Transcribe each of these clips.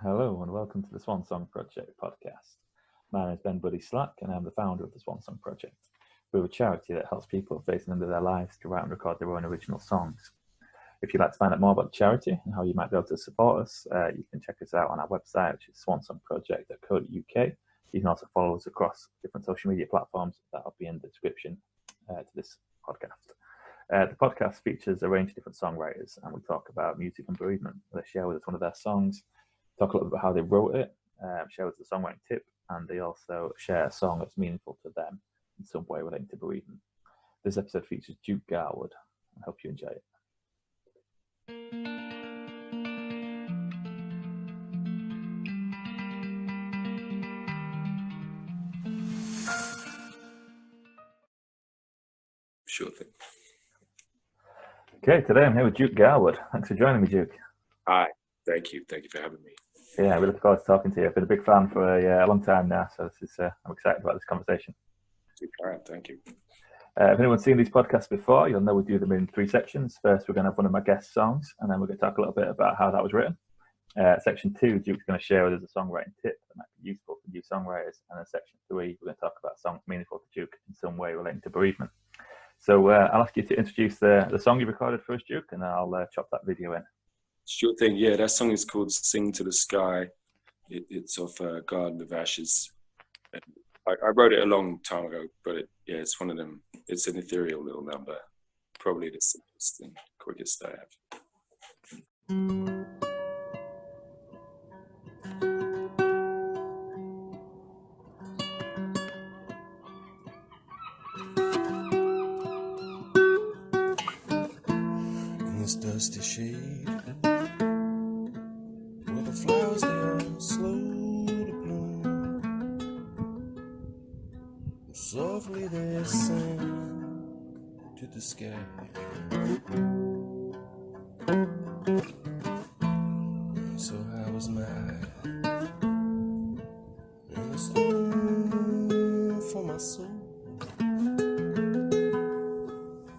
Hello and welcome to the Swan Song Project Podcast. My name is Ben Buddy Slack and I'm the founder of the Swan Song Project. We're a charity that helps people facing under their lives to write and record their own original songs. If you'd like to find out more about the charity and how you might be able to support us, you can check us out on our website, which is swansongproject.co.uk. You can also follow us across different social media platforms that will be in the description to this podcast. The podcast features a range of different songwriters, and we talk about music and bereavement. They share with us one of their songs, talk a little bit about how they wrote it, share with us a songwriting tip, and they also share a song that's meaningful to them in some way relating to bereavement. This episode features Duke Garwood. I hope you enjoy it. Sure thing. Okay, today I'm here with Duke Garwood. Thanks for joining me, Duke. Hi, thank you. Thank you for having me. Yeah, we look forward to talking to you. I've been a big fan for a long time now, so this is, I'm excited about this conversation. All right, thank you. If anyone's seen these podcasts before, you'll know we do them in three sections. First, we're going to have one of my guest songs, and then we're going to talk a little bit about how that was written. Section 2, Duke's going to share with us a songwriting tip that might be useful for new songwriters. And then Section 3, we're going to talk about songs meaningful to Duke in some way relating to bereavement. So I'll ask you to introduce the song you recorded for us, Duke, and then I'll chop that video in. Sure thing. Yeah, that song is called "Sing to the Sky." It's off Garden of Ashes. I wrote it a long time ago, but it's one of them. It's an ethereal little number. Probably the simplest and quickest I have. Dusty shade where the flowers they are slow to bloom, softly they sing to the sky. So I was mad in a stone for my soul.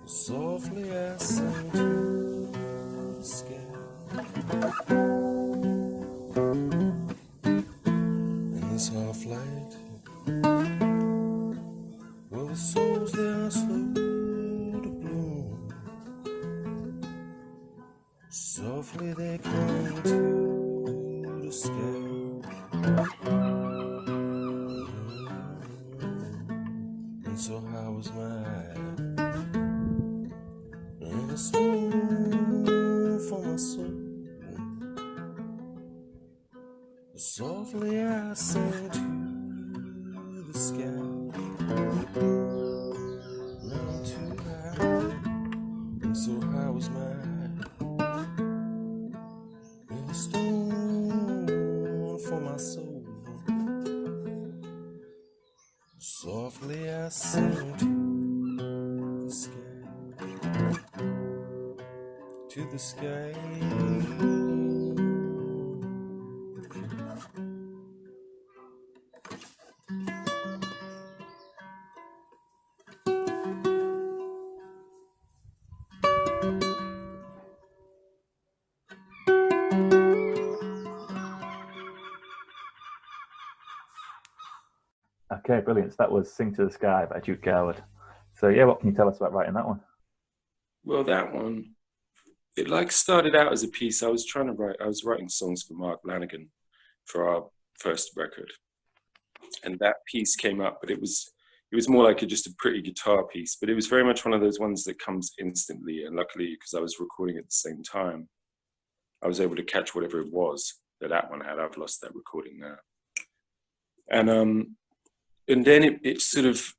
Softly I sang to the sky. In this half light, well, the souls they are slow to bloom. Softly they come to the sky. And so how was mine? And a swoon for my soul. Softly I sang to the sky. Not too high. And so high was mine. And a stone for my soul. Softly I sang to the sky. To the sky. Okay, brilliant. So that was Sing to the Sky by Duke Garwood. So yeah, what can you tell us about writing that one? Well, that one, it started out as a piece. I was writing songs for Mark Lanigan for our first record. And that piece came up, but it was more like just a pretty guitar piece, but it was very much one of those ones that comes instantly. And luckily, because I was recording at the same time, I was able to catch whatever it was that one had. I've lost that recording now. And then it sort of,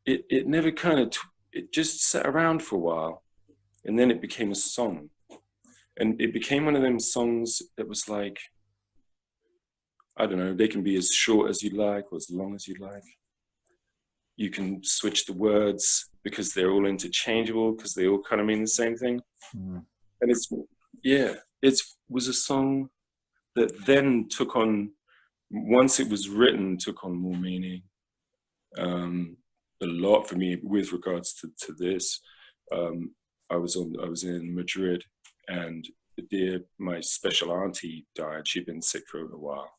it never kind of, it just sat around for a while. And then it became a song. And it became one of them songs that was like, I don't know, they can be as short as you like or as long as you like. You can switch the words because they're all interchangeable because they all kind of mean the same thing. Mm. And it was a song that then took on, once it was written, took on more meaning. A lot for me with regards to this. I was in Madrid, and my special auntie died. She'd been sick for a while,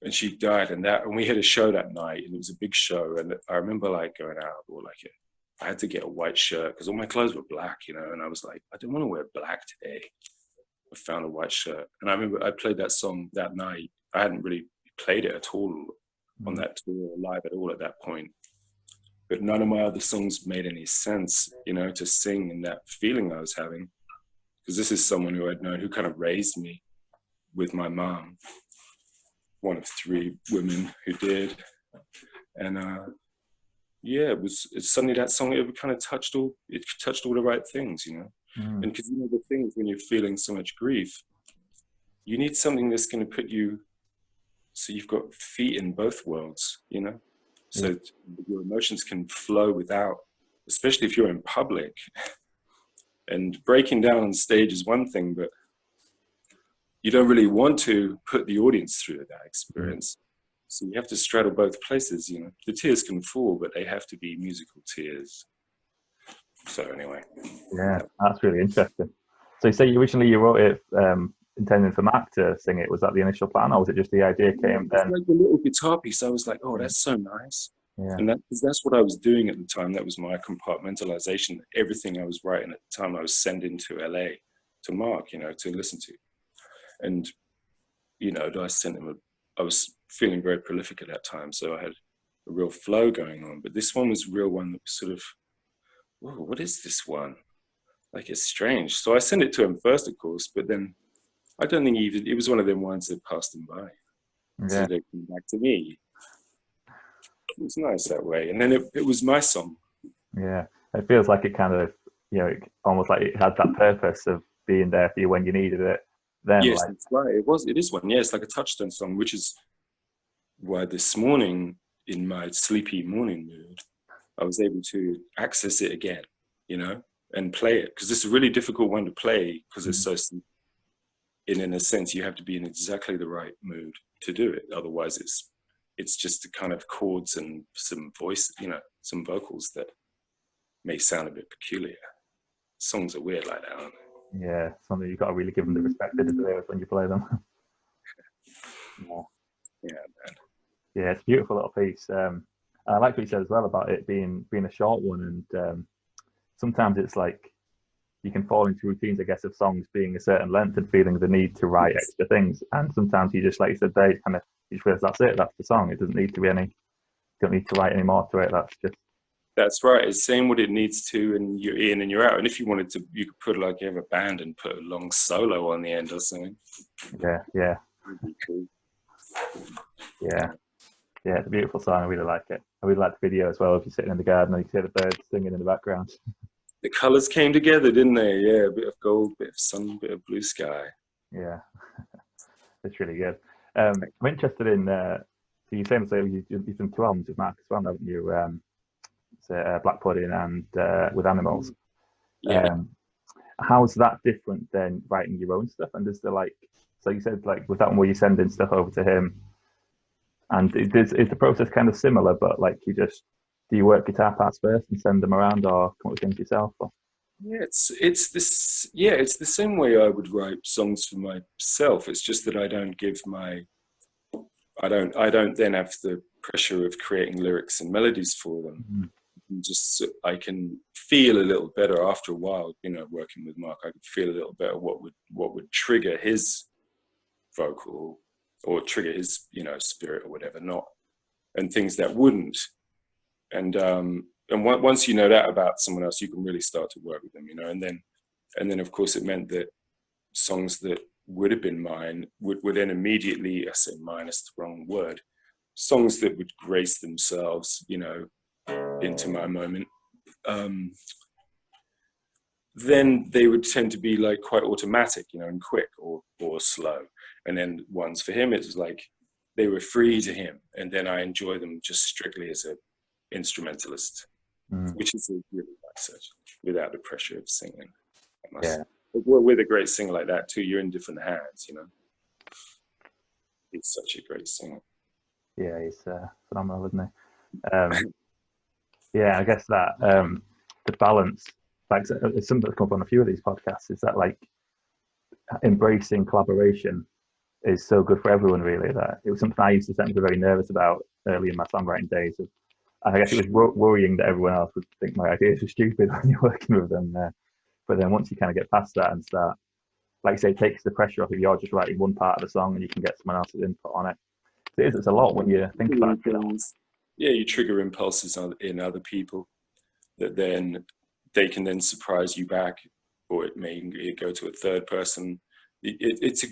and she died. And we had a show that night, and it was a big show. And I remember like going out, or like I had to get a white shirt because all my clothes were black, you know. And I was like, I don't want to wear black today. I found a white shirt, and I remember I played that song that night. I hadn't really played it at all on that tour, live at all at that point. But none of my other songs made any sense, you know, to sing in that feeling I was having. Because this is someone who I'd known, who kind of raised me with my mom, one of 3 women who did. And yeah, it's suddenly that song, it kind of touched all the right things, you know. And because, you know, the thing is, when you're feeling so much grief, you need something that's going to put you, so you've got feet in both worlds, you know, so your emotions can flow without, especially if you're in public. And breaking down on stage is one thing, but you don't really want to put the audience through that experience. So you have to straddle both places, you know. The tears can fall, but they have to be musical tears. So anyway. Yeah, that's really interesting. So you say originally you wrote it intending for Mac to sing it. Was that the initial plan, or was it just the idea came then? Like the little guitar piece, I was like, oh, that's so nice. Yeah. And that's what I was doing at the time. That was my compartmentalization. Everything I was writing at the time, I was sending to LA, to Mark, you know, to listen to. And, you know, I was feeling very prolific at that time, so I had a real flow going on. But this one was a real one that was sort of, whoa, what is this one? Like, it's strange. So I sent it to him first, of course, but then I don't think it was one of them ones that passed him by. Yeah. So they came back to me. It was nice that way. And then it was my song. Yeah. It feels like it kind of, you know, almost like it had that purpose of being there for you when you needed it. Then, yes, that's right. It is one. Yeah, it's like a touchstone song, which is why this morning, in my sleepy morning mood, I was able to access it again, you know, and play it. Because it's a really difficult one to play because it's so sleepy. And in a sense, you have to be in exactly the right mood to do it. Otherwise, it's just the kind of chords and some voice, you know, some vocals that may sound a bit peculiar. Songs are weird like that, aren't they? Yeah, something you've got to really give them the respect they deserve when you play them. Yeah, man. Yeah, it's a beautiful little piece. I like what you said as well about it being a short one, and sometimes it's like you can fall into routines, I guess, of songs being a certain length and feeling the need to write extra things. And sometimes you just, like you said, you just realize that's it, that's the song. It doesn't need to be you don't need to write any more to it. That's right. It's saying what it needs to, and you're in and you're out. And if you wanted to, you could put like you have a band and put a long solo on the end or something. Yeah. Really cool. Yeah, it's a beautiful song. I really like it. I really like the video as well. If you're sitting in the garden and you can hear the birds singing in the background. The colors came together, didn't they? Yeah, a bit of gold, bit of sun, bit of blue sky. Yeah, it's really good. I'm interested in. So you're saying you've done 2 albums with Mark as well, haven't you? Black Pudding and With Animals. Yeah. How's that different than writing your own stuff? And is there so you said with that one where you're sending stuff over to him, and is the process kind of similar, but do you work guitar parts first and send them around, or come up with things yourself? Or? Yeah, it's the same way I would write songs for myself. It's just that I don't then have the pressure of creating lyrics and melodies for them. Mm-hmm. I can feel a little better after a while, you know, working with Mark. I could feel a little better what would trigger his vocal or trigger his, you know, spirit or whatever, and things that wouldn't. And once you know that about someone else, you can really start to work with them, you know. And then of course it meant that songs that would have been mine would then immediately, I say mine is the wrong word, songs that would grace themselves, you know, into my moment. Then they would tend to be like quite automatic, you know, and quick or slow. And then ones for him, it was like they were free to him, and then I enjoy them just strictly as a instrumentalist, which is a really nice actually, without the pressure of singing. Yeah. With a great singer like that too, you're in different hands, you know. He's such a great singer. Yeah, he's phenomenal, isn't he? Yeah, I guess that the balance, like something that's come up on a few of these podcasts, is that like embracing collaboration is so good for everyone, really. That it was something I used to be very nervous about early in my songwriting days. I guess it was worrying that everyone else would think my ideas were stupid when you're working with them. But then once you kind of get past that and start, like you say, it takes the pressure off if you're just writing one part of the song and you can get someone else's input on it. It's a lot when you think about it. Yeah, you trigger impulses in other people that then they can then surprise you back, or it may go to a third person. It's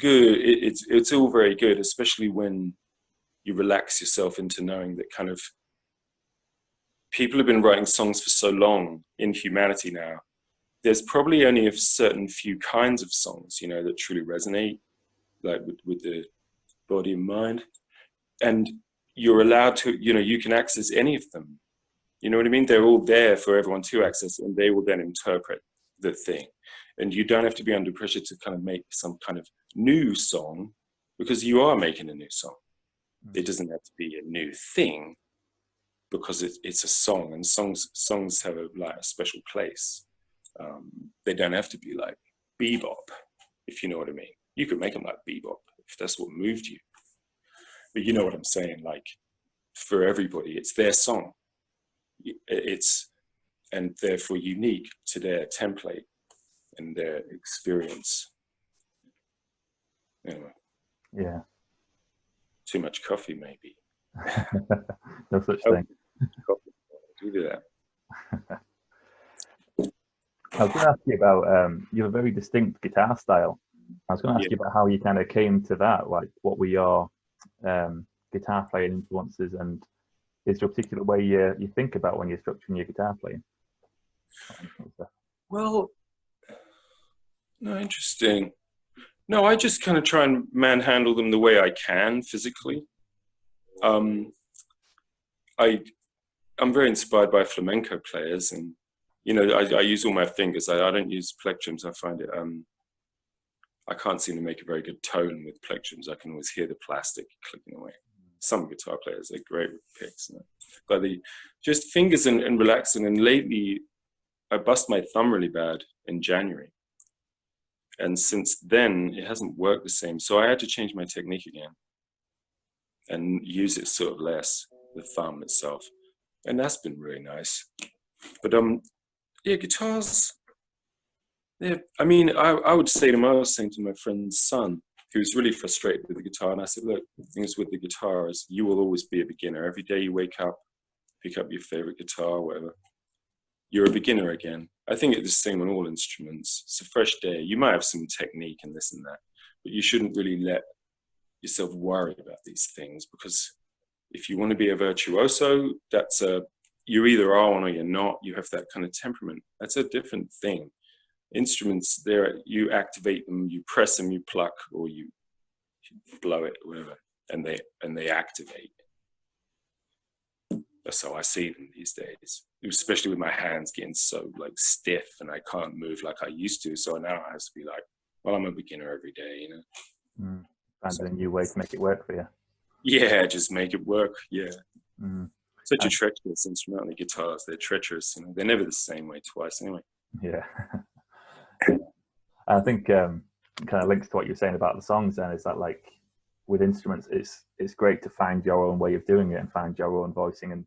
all very good, especially when you relax yourself into knowing that kind of people have been writing songs for so long in humanity now. There's probably only a certain few kinds of songs, you know, that truly resonate, like with the body and mind. And you're allowed to, you know, you can access any of them. You know what I mean? They're all there for everyone to access, and they will then interpret the thing. And you don't have to be under pressure to kind of make some kind of new song, because you are making a new song. It doesn't have to be a new thing, because it's a song, and songs have a special place. They don't have to be like bebop, if you know what I mean. You could make them like bebop if that's what moved you. But you know what I'm saying, like for everybody, it's their song. And therefore unique to their template and their experience. Anyway. Yeah. Too much coffee, maybe. No such thing. Coffee. You do that. I was going to ask you about, you have a very distinct guitar style. I was going to ask you about how you kind of came to that, like what were your guitar playing influences, and is there a particular way you think about when you're structuring your guitar playing? Well, no, interesting. No, I just kind of try and manhandle them the way I can physically. I'm very inspired by flamenco players, and you know, I use all my fingers. I don't use plectrums. I find it I can't seem to make a very good tone with plectrums. I can always hear the plastic clicking away. Some guitar players are great with picks, you know? But just fingers and relaxing. And lately, I bust my thumb really bad in January. And since then, it hasn't worked the same. So I had to change my technique again and use it sort of less, the thumb itself. And that's been really nice. But yeah, guitars, yeah, I mean, I would say to him, I was saying to my friend's son, who was really frustrated with the guitar, and I said, look, the thing is with the guitar is you will always be a beginner. Every day you wake up, pick up your favorite guitar, whatever, you're a beginner again. I think it's the same on all instruments. It's a fresh day. You might have some technique and this and that, but you shouldn't really let yourself worry about these things, because if you want to be a virtuoso, you either are one or you're not. You have that kind of temperament. That's a different thing. Instruments, you activate them, you press them, you pluck, or you blow it, or whatever, and they activate. That's how I see them these days, especially with my hands getting so like stiff and I can't move like I used to. So now I have to be like, well, I'm a beginner every day, you know. Find a new way to make it work for you. Yeah, just make it work. Yeah. Such a treacherous instrument on the guitars. They're treacherous, you know. They're never the same way twice anyway. Yeah. I think kind of links to what you're saying about the songs then, is that like with instruments, it's great to find your own way of doing it and find your own voicing and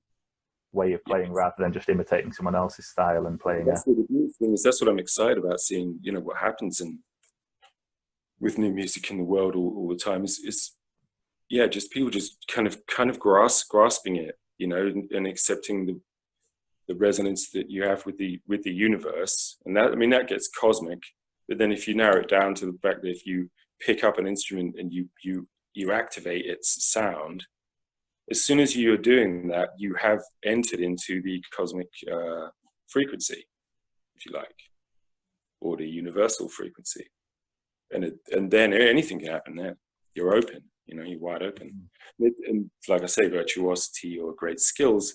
way of playing, rather than just imitating someone else's style and playing. That's the new thing is, that's what I'm excited about, seeing, you know, what happens with new music in the world all the time is yeah, just people just kind of grasping it, you know, and accepting the resonance that you have with the universe. And that, I mean, that gets cosmic. But then if you narrow it down to the fact that if you pick up an instrument and you activate its sound, as soon as you're doing that, you have entered into the cosmic frequency, if you like, or the universal frequency. And then anything can happen there. You're open, you know, you're wide open. And like I say, virtuosity or great skills,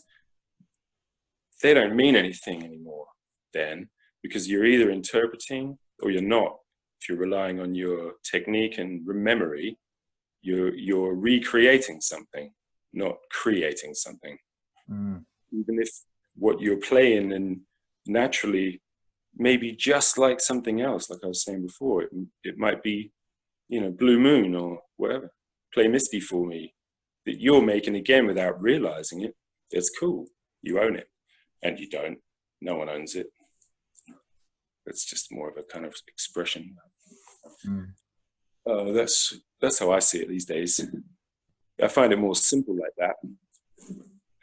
they don't mean anything anymore then, because you're either interpreting or you're not. If you're relying on your technique and memory, you're recreating something, not creating something. Even if what you're playing and naturally maybe just like something else, like I was saying before. It might be, you know, Blue Moon or whatever. Play Misty for me, that you're making again without realizing it. It's cool. You own it. And you don't. No one owns it. It's just more of a kind of expression. That's how I see it these days. I find it more simple like that.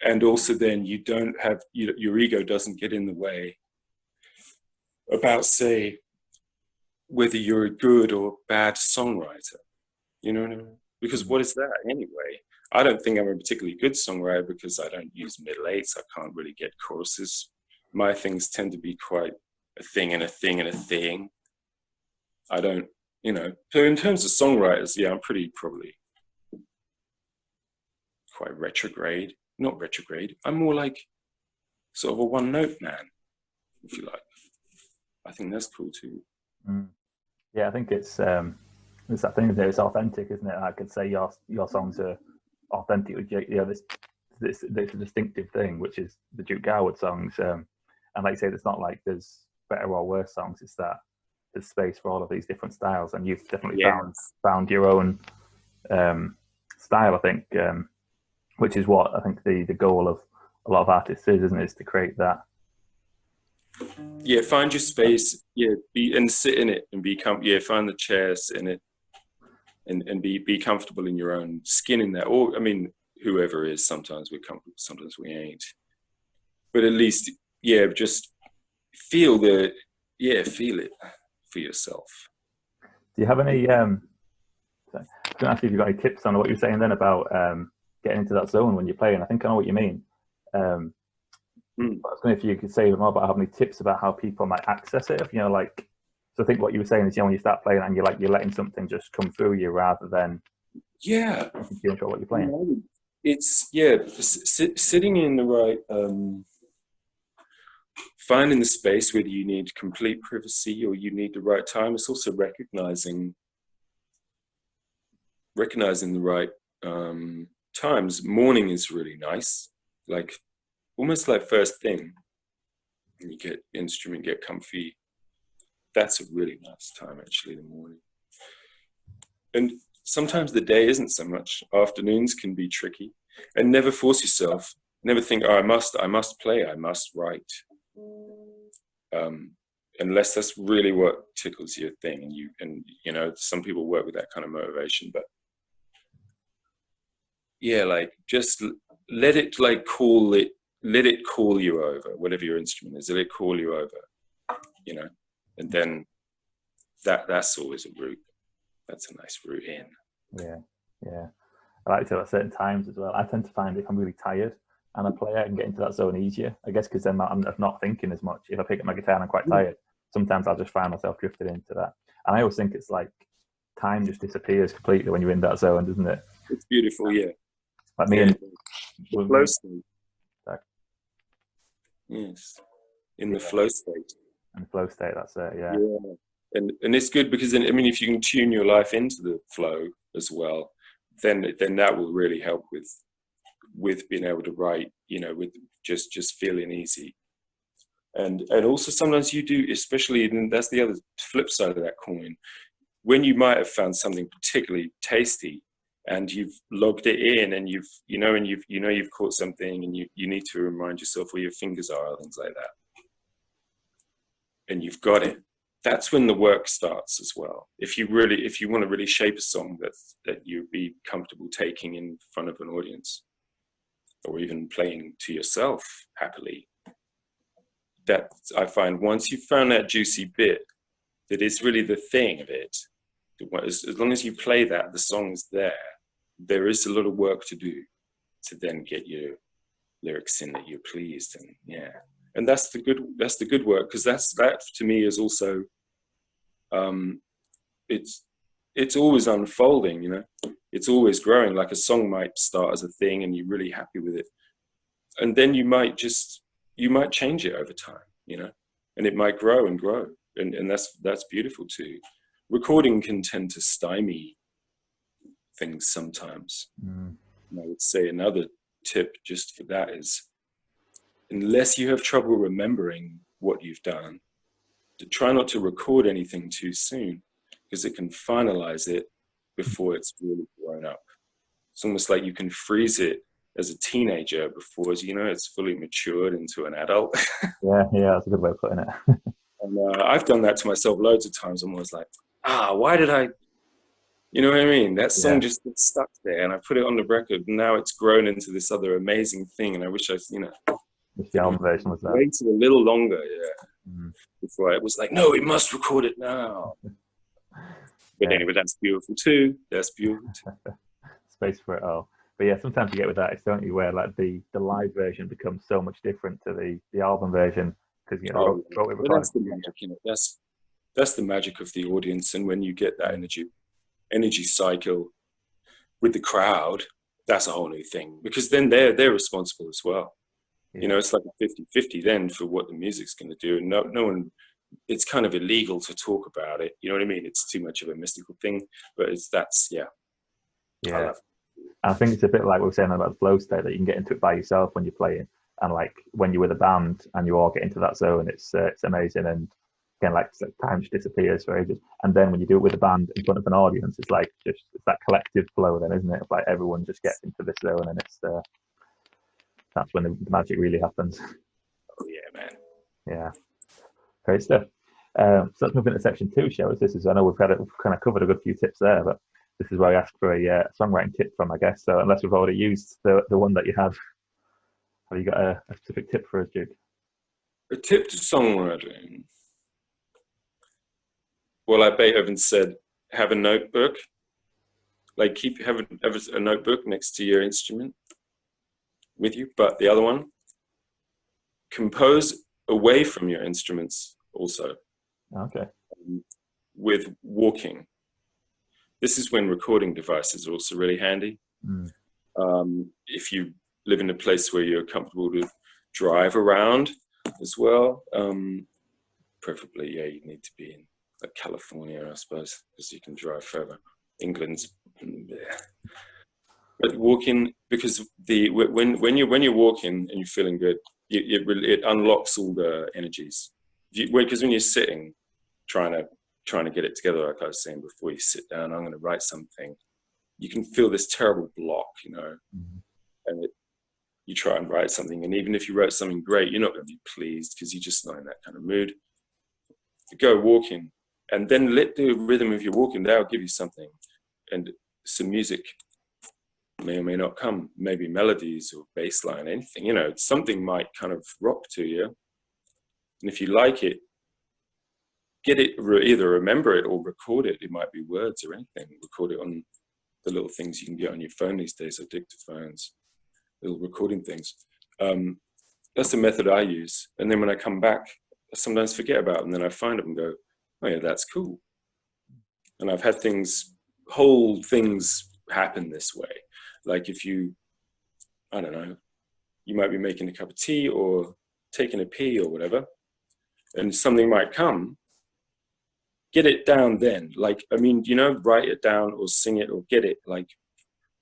And also then you don't have, your ego doesn't get in the way about, say, whether you're a good or bad songwriter. You know what I mean? Because what is that anyway? I don't think I'm a particularly good songwriter because I don't use middle eights. I can't really get choruses. My things tend to be quite a thing and a thing and a thing. I don't, you know. So in terms of songwriters, yeah, I'm pretty probably quite retrograde. Not retrograde. I'm more like sort of a one-note man, if you like. I think that's cool too. Yeah, I think it's that thing that it's authentic, isn't it? I could say your songs are authentic. You know, this distinctive thing, which is the Duke Garwood songs. And like you say, it's not like there's better or worse songs. It's that there's space for all of these different styles, and you've definitely found your own style. I think, which is what I think the goal of a lot of artists is, isn't it? Is to create that. Yeah, find your space. Yeah, and sit in it and find the chair, sit in it, and be comfortable in your own skin in that. Or I mean, whoever is. Sometimes we're comfortable, sometimes we ain't. But at least, yeah, just feel it for yourself. Do you have any? I was going to ask you if you've got any tips on what you were saying then about getting into that zone when you're playing. I think I know what you mean. I was wondering if you could say more about how many tips about how people might access it. If, you know, like, so I think what you were saying is, you know, when you start playing and you're letting something just come through you rather than you control what you're playing. It's sitting in the right, finding the space whether you need complete privacy or you need the right time. It's also recognizing the right times. Morning is really nice, like almost like first thing. You get instrument, get comfy. That's a really nice time, actually, the morning. And sometimes the day isn't so much. Afternoons can be tricky. And never force yourself. Never think, oh, I must play, I must write. Unless that's really what tickles your thing. And you know, some people work with that kind of motivation, but yeah, like just let it call you over, whatever your instrument is, let it call you over, you know, and then that's always a route. That's a nice route in. Yeah. I like to at certain times as well. I tend to find if I'm really tired and I play, I can get into that zone easier, I guess, because then I'm not thinking as much. If I pick up my guitar and I'm quite tired, sometimes I'll just find myself drifted into that. And I always think it's like time just disappears completely when you're in that zone, doesn't it? It's beautiful, yeah. Like me and flow state. Yes, in the flow state. In the flow state, that's it. Yeah. And it's good because then, I mean, if you can tune your life into the flow as well, then that will really help with being able to write, you know, with just feeling easy. And also sometimes you do, especially, and that's the other flip side of that coin, when you might have found something particularly tasty and you've logged it in and you've caught something and you need to remind yourself where your fingers are, things like that. And you've got it. That's when the work starts as well. If you want to really shape a song that you'd be comfortable taking in front of an audience, or even playing to yourself happily, that I find once you've found that juicy bit, that is really the thing of it. As long as you play that, the song's there. There is a lot of work to do to then get your lyrics in that you're pleased, and yeah. And that's the good work, because that to me is also, it's always unfolding, you know. It's always growing. Like a song might start as a thing, and you're really happy with it, and then you might change it over time, you know, and it might grow and grow, and that's beautiful too. Recording can tend to stymie things sometimes. And I would say another tip just for that is, unless you have trouble remembering what you've done, try not to record anything too soon, because it can finalize it before it's really grown up. It's almost like you can freeze it as a teenager before, it's fully matured into an adult. Yeah, that's a good way of putting it. And I've done that to myself loads of times. I'm always like, why did I, you know what I mean? That song just gets stuck there, and I put it on the record, and now it's grown into this other amazing thing. And I wish If the album version was that. Waited a little longer, before I was like, no, we must record it now. But anyway, that's beautiful too. That's beautiful too. Space for it all. But yeah, sometimes you get with that, it's don't you, where like the live version becomes so much different to the album version, because that's the magic, that's the magic of the audience. And when you get that energy cycle with the crowd, that's a whole new thing, because then they're responsible as well. It's like a 50-50 then for what the music's going to do, and no one, it's kind of illegal to talk about it, you know what I mean? It's too much of a mystical thing, but I think it's a bit like we were saying about the flow state, that you can get into it by yourself when you're playing, and like when you're with a band and you all get into that zone, it's amazing. And again, like time just disappears for ages. And then when you do it with a band in front of an audience, it's like it's that collective flow then, isn't it? It's like everyone just gets into this zone, and it's that's when the magic really happens. Oh yeah, man. Yeah, great stuff. So let's move into section 2, shall we? I know we've kind of covered a good few tips there, but this is where I asked for a songwriting tip from, I guess. So unless we've already used the one that you have you got a specific tip for us, Duke? A tip to songwriting. Well, like Beethoven said, have a notebook. Like have a notebook next to your instrument with you. But the other one, compose away from your instruments also. Okay. With walking. This is when recording devices are also really handy. If you live in a place where you're comfortable to drive around as well, preferably, you need to be in like California, I suppose, because you can drive further. England's, but walking, because when you're walking and you're feeling good, it unlocks all the energies. Because when you're sitting, trying to get it together, like I was saying before, you sit down, I'm going to write something, you can feel this terrible block, and you try and write something, and even if you wrote something great, you're not going to be pleased because you're just not in that kind of mood. Go walking, and then let the rhythm of your walking, that'll give you something, and some music may or may not come, maybe melodies or bass line, anything, something might kind of rock to you, and if you like it, get it, either remember it or record it. It might be words or anything. Record it on the little things you can get on your phone these days, like dictaphones, little recording things. That's the method I use. And then when I come back, I sometimes forget about them, and then I find them and go, oh yeah, that's cool. And I've had whole things happen this way. Like if I don't know, you might be making a cup of tea or taking a pee or whatever, and something might come. Get it down then. Like, write it down or sing it or get it. Like,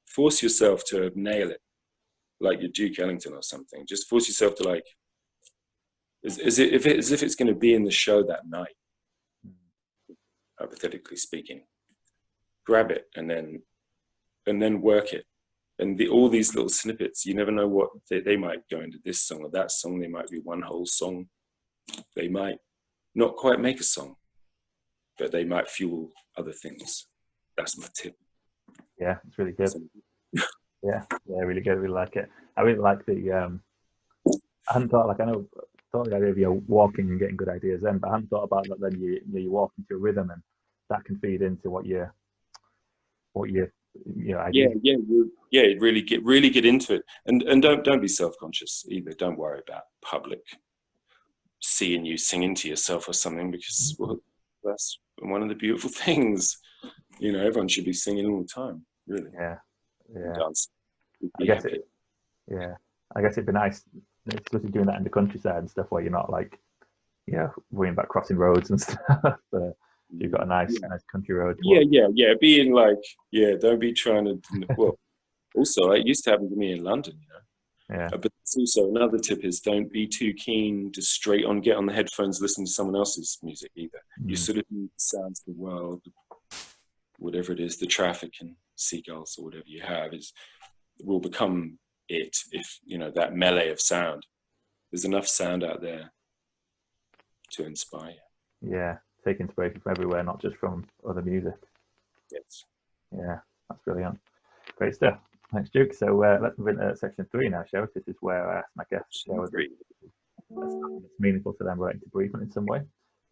force yourself to nail it. Like you're Duke Ellington or something. Just force yourself to like, as if it's going to be in the show that night, hypothetically speaking. Grab it and then work it. And all these little snippets, you never know what they might go into this song or that song. They might be one whole song. They might not quite make a song, but they might fuel other things. That's my tip. Yeah, it's really good. Yeah, really good. Really like it. I really like I hadn't thought, I thought the idea of you walking and getting good ideas then, but I hadn't thought about that. Then you walk into a rhythm, and that can feed into what you ideas. Really get into it, and don't be self-conscious either. Don't worry about public seeing you singing to yourself or something, because that's one of the beautiful things. Everyone should be singing all the time, really. Yeah. Dance. I guess it'd be nice, especially doing that in the countryside and stuff, where you're not like, worrying about crossing roads and stuff. You've got a nice country road. Being like, don't be trying to. Well, also, it used to happen to me in London. Yeah. But it's also another tip is don't be too keen to straight on get on the headphones, listen to someone else's music either. You sort of need the sounds of the world, whatever it is, the traffic and seagulls or whatever you have will become it if, you know, that melee of sound. There's enough sound out there to inspire you. Yeah, take inspiration from everywhere, not just from other music. Yes. Yeah, that's brilliant. Great stuff. Thanks, Duke. So let's move into section 3 now, shall we? This is where I ask my guests to share with me something that's meaningful to them relating to bereavement in some way.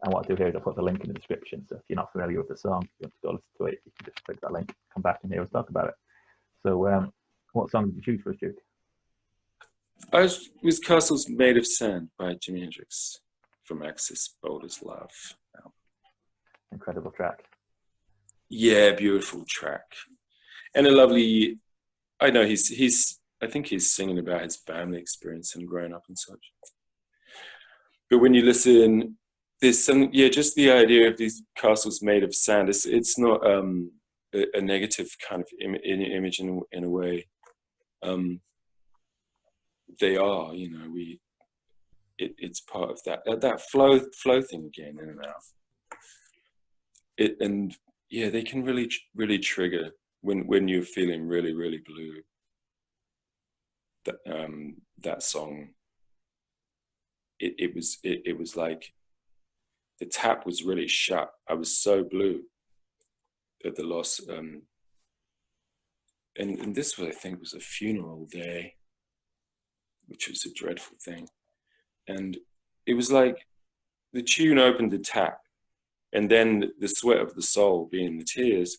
And what I do here is I put the link in the description. So if you're not familiar with the song, you want to go listen to it, you can just click that link, come back and hear us talk about it. So what song did you choose for us, Duke? It was Castles Made of Sand by Jimi Hendrix from Axis Boulder's Love. Incredible track. Yeah, beautiful track. And a lovely, I know I think he's singing about his family experience and growing up and such. But when you listen, there's some, just the idea of these castles made of sand, it's not a negative kind of image in a way. They are, you know, it's part of that flow thing again, in and out. They can really trigger when you're feeling really, really blue. That song, it was like the tap was really shut. I was so blue at the loss. And this was, I think, was a funeral day, which was a dreadful thing. And it was like the tune opened the tap, and then the sweat of the soul being the tears,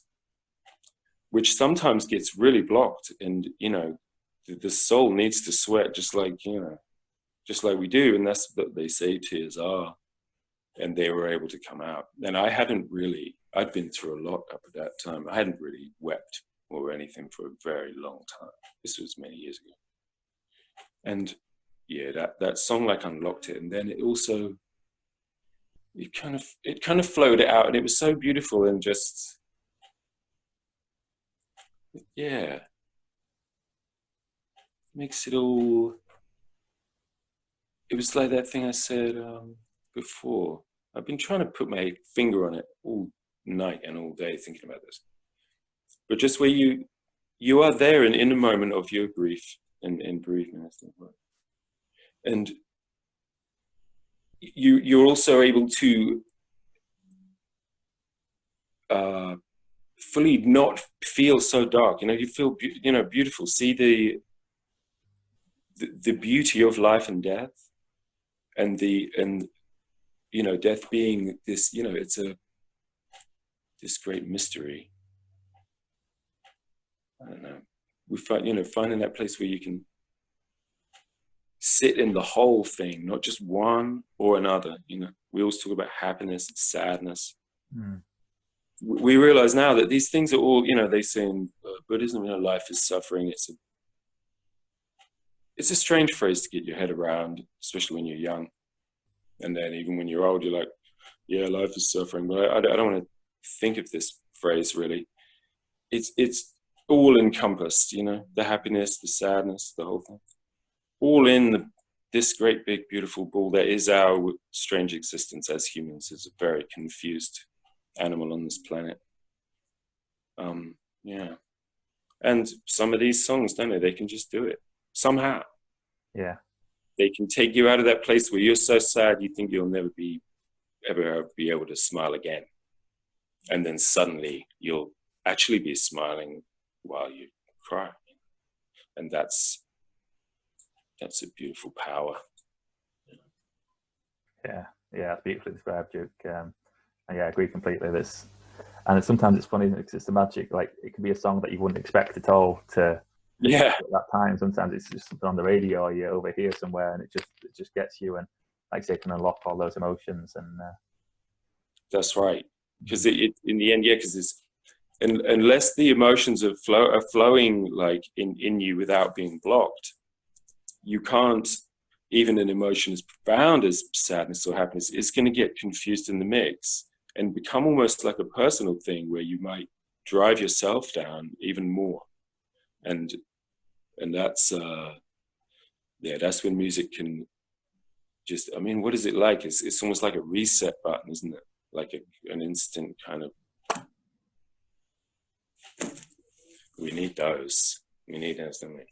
which sometimes gets really blocked. And, you know, the soul needs to sweat just like we do. And that's what they say tears are. And they were able to come out. And I'd been through a lot up at that time. I hadn't really wept or anything for a very long time. This was many years ago. And yeah, that song like unlocked it. And then it also, it kind of flowed it out, and it was so beautiful and just, yeah, makes it all, it was like that thing I said before. I've been trying to put my finger on it all night and all day thinking about this. But just where you are there in the moment of your grief and bereavement, I think, right? And you're also able to fully not feel so dark. You know, you feel beautiful. See the beauty of life and death, and you know, death being this, you know, it's this great mystery. I don't know. We find, you know, finding that place where you can sit in the whole thing, not just one or another. You know, we always talk about happiness, sadness. We realize now that these things are all, you know, they say in Buddhism, you know, life is suffering. It's a strange phrase to get your head around, especially when you're young. And then even when you're old, you're like, yeah, life is suffering. But I don't want to think of this phrase really. It's all encompassed, you know, the happiness, the sadness, the whole thing. All in this great, big, beautiful ball that is our strange existence as humans, as a very confused animal on this planet. Yeah. And some of these songs, don't they? They can just do it somehow. Yeah. They can take you out of that place where you're so sad you think you'll never ever be able to smile again. And then suddenly you'll actually be smiling while you cry. And that's a beautiful power. Yeah, it's beautifully described, Duke. And yeah, I agree completely. And sometimes it's funny because it's the magic. Like, it can be a song that you wouldn't expect at all to at that time. Sometimes it's just something on the radio or you overhear somewhere, and it just gets you, and like I say, can unlock all those emotions. And that's right. Because in the end, because it's unless the emotions are flowing like in you without being blocked, you can't. Even an emotion as profound as sadness or happiness is going to get confused in the mix and become almost like a personal thing where you might drive yourself down even more. And that's yeah, that's when music can just, I mean, what is it like? It's almost like a reset button, isn't it? Like an instant kind of, we need those. We need those, don't we?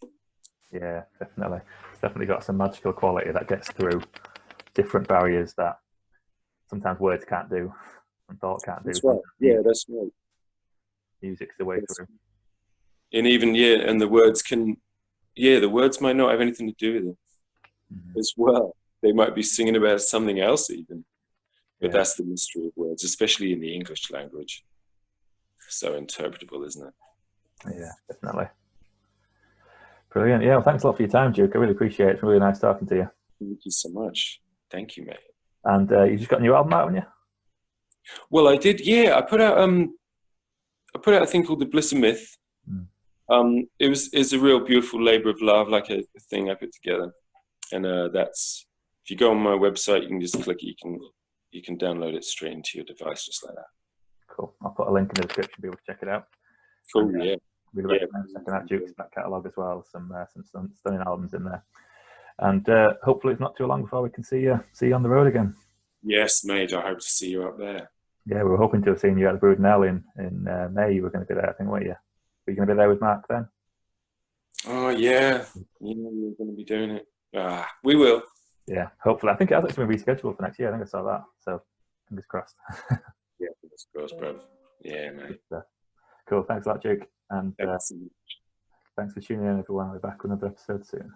Yeah, definitely. It's definitely got some magical quality that gets through different barriers that sometimes words can't do and thought can't do. That's right. Yeah, that's right. Music's the way through. And even, yeah, and the words can, yeah, the words might not have anything to do with it as well. They might be singing about something else even. But that's the mystery of words, especially in the English language. So interpretable, isn't it? Yeah, definitely. Brilliant. Yeah, well, thanks a lot for your time, Duke. I really appreciate it. It's really nice talking to you. Thank you so much. Thank you, mate. And you just got a new album out, haven't you? Well, I did. Yeah, I put out a thing called The Bliss of Myth. It's a real beautiful labor of love, like a thing I put together. And that's, if you go on my website, you can just click it. You can download it straight into your device, just like that. Cool. I'll put a link in the description for people to check it out. Cool. And, Yeah. Really recommend checking out Duke's back catalogue as well. Some stunning albums in there. And hopefully it's not too long before we can see you on the road again. Yes, mate. I hope to see you up there. Yeah, we were hoping to have seen you at the Brudenell in May. You were going to be there, I think, weren't you? Were you going to be there with Mark then? Oh, yeah. Yeah, we're going to be doing it. We will. Yeah, hopefully. I think it has actually been rescheduled for next year. I think I saw that. So, fingers crossed. Yeah, fingers crossed, bro. Yeah, mate. Cool. Thanks a lot, Duke. And thanks for tuning in, everyone. We'll be back with another episode soon.